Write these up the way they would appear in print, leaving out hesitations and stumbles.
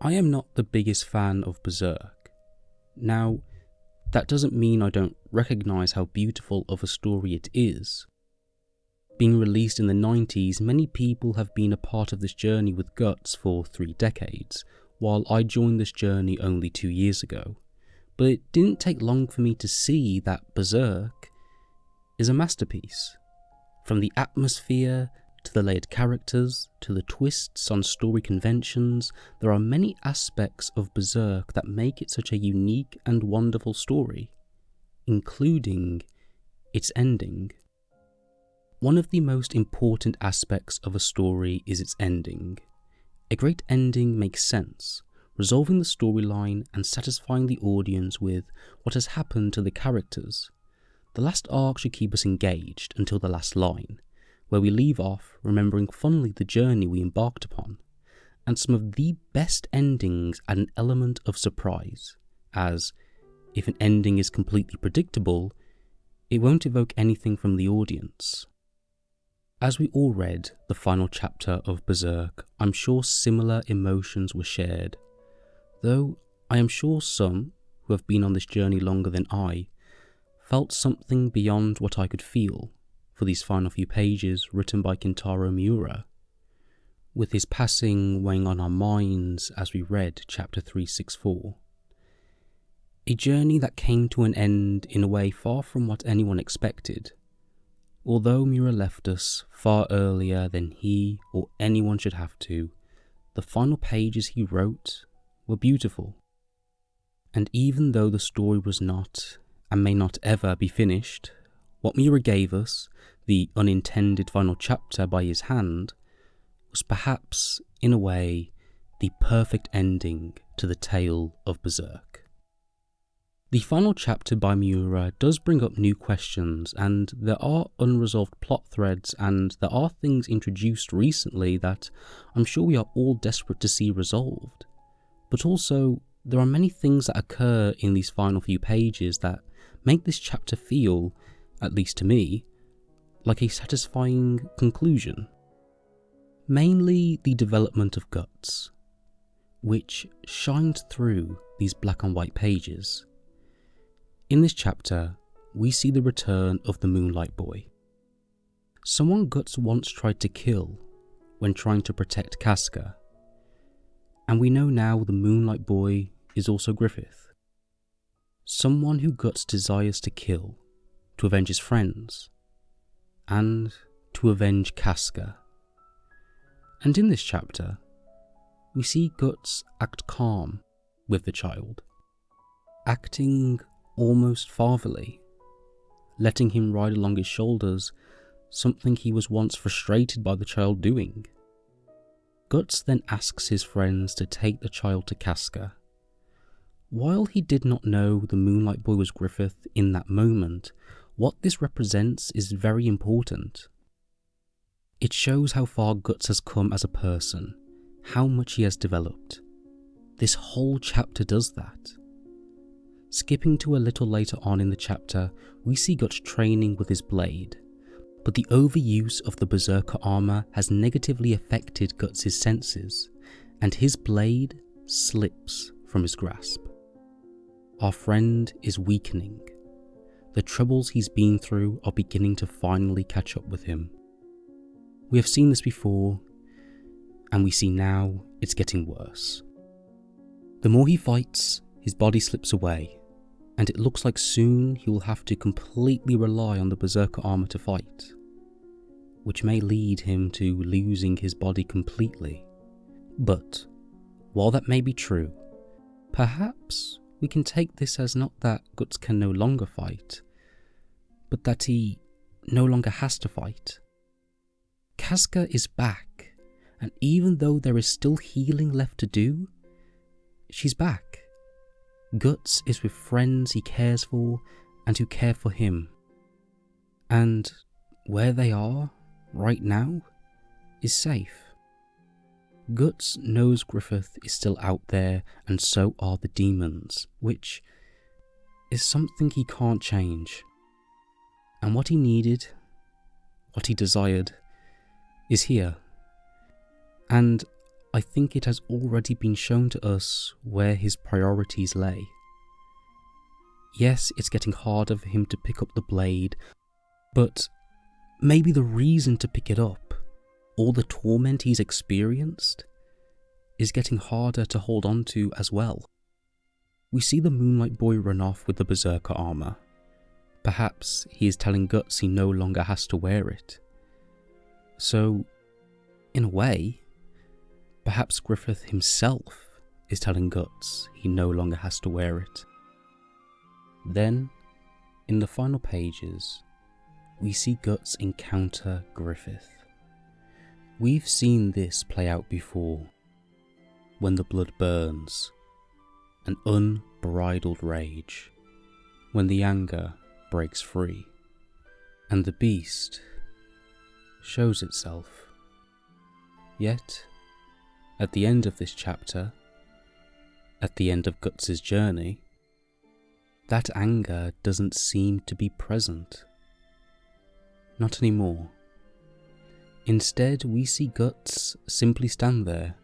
I am not the biggest fan of Berserk. Now, that doesn't mean I don't recognise how beautiful of a story it is. Being released in the 90s, many people have been a part of this journey with Guts for 3 decades, while I joined this journey only 2 years ago. But it didn't take long for me to see that Berserk is a masterpiece. From the atmosphere, to the layered characters, to the twists on story conventions, there are many aspects of Berserk that make it such a unique and wonderful story, including its ending. One of the most important aspects of a story is its ending. A great ending makes sense, resolving the storyline and satisfying the audience with what has happened to the characters. The last arc should keep us engaged until the last line, where we leave off remembering fondly the journey we embarked upon, and some of the best endings add an element of surprise, as if an ending is completely predictable, it won't evoke anything from the audience. As we all read the final chapter of Berserk, I'm sure similar emotions were shared, though I am sure some, who have been on this journey longer than I, felt something beyond what I could feel for these final few pages written by Kentaro Miura, with his passing weighing on our minds as we read chapter 364. A journey that came to an end in a way far from what anyone expected. Although Miura left us far earlier than he or anyone should have to, the final pages he wrote were beautiful. And even though the story was not, and may not ever be finished, what Miura gave us, the unintended final chapter by his hand, was perhaps, in a way, the perfect ending to the tale of Berserk. The final chapter by Miura does bring up new questions, and there are unresolved plot threads, and there are things introduced recently that I'm sure we are all desperate to see resolved. But also, there are many things that occur in these final few pages that make this chapter feel, at least to me, like a satisfying conclusion. Mainly the development of Guts, which shined through these black and white pages. In this chapter, we see the return of the Moonlight Boy. Someone Guts once tried to kill when trying to protect Casca, and we know now the Moonlight Boy is also Griffith. Someone who Guts desires to kill, to avenge his friends, and to avenge Casca. And in this chapter, we see Guts act calm with the child, acting almost fatherly, letting him ride along his shoulders, something he was once frustrated by the child doing. Guts then asks his friends to take the child to Casca. While he did not know the Moonlight Boy was Griffith in that moment, what this represents is very important. It shows how far Guts has come as a person, how much he has developed. This whole chapter does that. Skipping to a little later on in the chapter, we see Guts training with his blade, but the overuse of the Berserker armor has negatively affected Guts' senses, and his blade slips from his grasp. Our friend is weakening. The troubles he's been through are beginning to finally catch up with him. We have seen this before, and we see now it's getting worse. The more he fights, his body slips away, and it looks like soon he will have to completely rely on the Berserker armor to fight, which may lead him to losing his body completely. But, while that may be true, perhaps we can take this as not that Guts can no longer fight, but that he no longer has to fight. Casca is back, and even though there is still healing left to do, she's back. Guts is with friends he cares for and who care for him. And where they are, right now, is safe. Guts knows Griffith is still out there, and so are the demons, which is something he can't change. And what he needed, what he desired, is here. And I think it has already been shown to us where his priorities lay. Yes, it's getting harder for him to pick up the blade, but maybe the reason to pick it up, all the torment he's experienced, is getting harder to hold on to as well. We see the Moonlight Boy run off with the Berserker armour. Perhaps he is telling Guts he no longer has to wear it. So, in a way, perhaps Griffith himself is telling Guts he no longer has to wear it. Then, in the final pages, we see Guts encounter Griffith. We've seen this play out before, when the blood burns, an unbridled rage, when the anger breaks free, and the beast shows itself. Yet, at the end of this chapter, at the end of Guts' journey, that anger doesn't seem to be present. Not anymore. Instead, we see Guts simply stand there,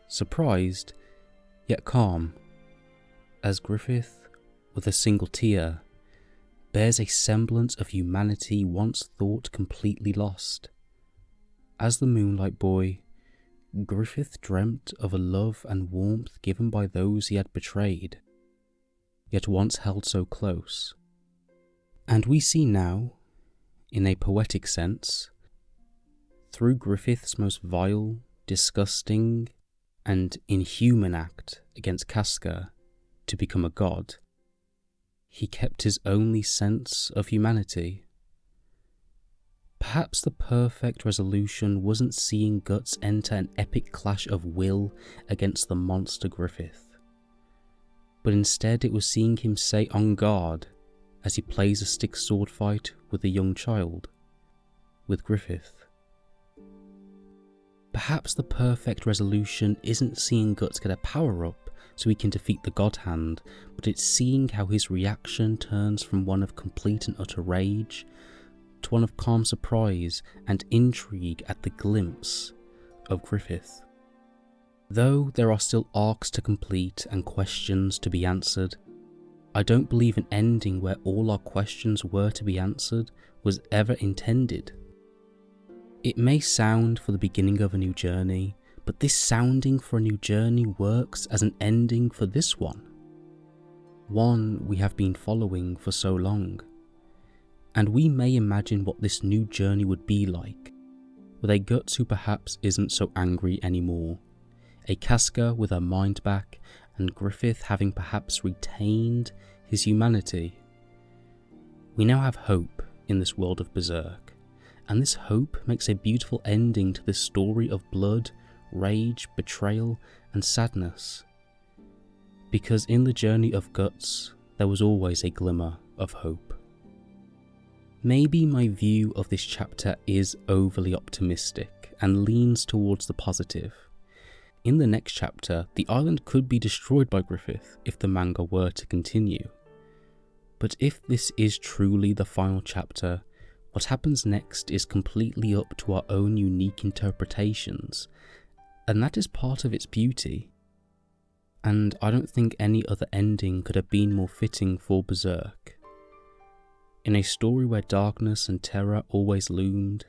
surprised yet calm, as Griffith, with a single tear, bears a semblance of humanity once thought completely lost. As the Moonlight Boy, Griffith dreamt of a love and warmth given by those he had betrayed, yet once held so close. And we see now, in a poetic sense, through Griffith's most vile, disgusting, and inhuman act against Casca to become a god, he kept his only sense of humanity. Perhaps the perfect resolution wasn't seeing Guts enter an epic clash of will against the monster Griffith, but instead it was seeing him stay on guard as he plays a stick sword fight with a young child, with Griffith. Perhaps the perfect resolution isn't seeing Guts get a power-up so he can defeat the God Hand, but it's seeing how his reaction turns from one of complete and utter rage to one of calm surprise and intrigue at the glimpse of Griffith. Though there are still arcs to complete and questions to be answered, I don't believe an ending where all our questions were to be answered was ever intended. It may sound for the beginning of a new journey, but this sounding for a new journey works as an ending for this one we have been following for so long. And we may imagine what this new journey would be like, with a Guts who perhaps isn't so angry anymore, a Casca with her mind back, and Griffith having perhaps retained his humanity. We now have hope in this world of Berserk, and this hope makes a beautiful ending to this story of blood, rage, betrayal, and sadness. Because in the journey of Guts, there was always a glimmer of hope. Maybe my view of this chapter is overly optimistic and leans towards the positive. In the next chapter, the island could be destroyed by Griffith if the manga were to continue. But if this is truly the final chapter, what happens next is completely up to our own unique interpretations, and that is part of its beauty. And I don't think any other ending could have been more fitting for Berserk. In a story where darkness and terror always loomed,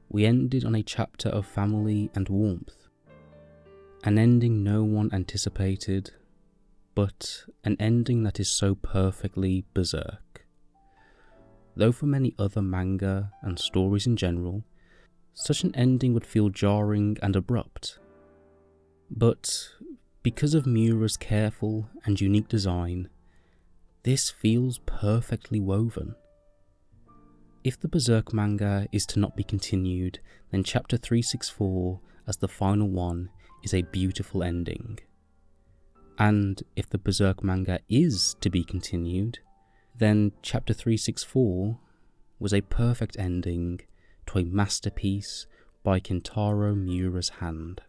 we ended on a chapter of family and warmth. An ending no one anticipated, but an ending that is so perfectly Berserk. Though for many other manga and stories in general, such an ending would feel jarring and abrupt. But because of Miura's careful and unique design, this feels perfectly woven. If the Berserk manga is to not be continued, then chapter 364 as the final one is a beautiful ending. And if the Berserk manga is to be continued, then chapter 364 was a perfect ending to a masterpiece by Kentaro Miura's hand.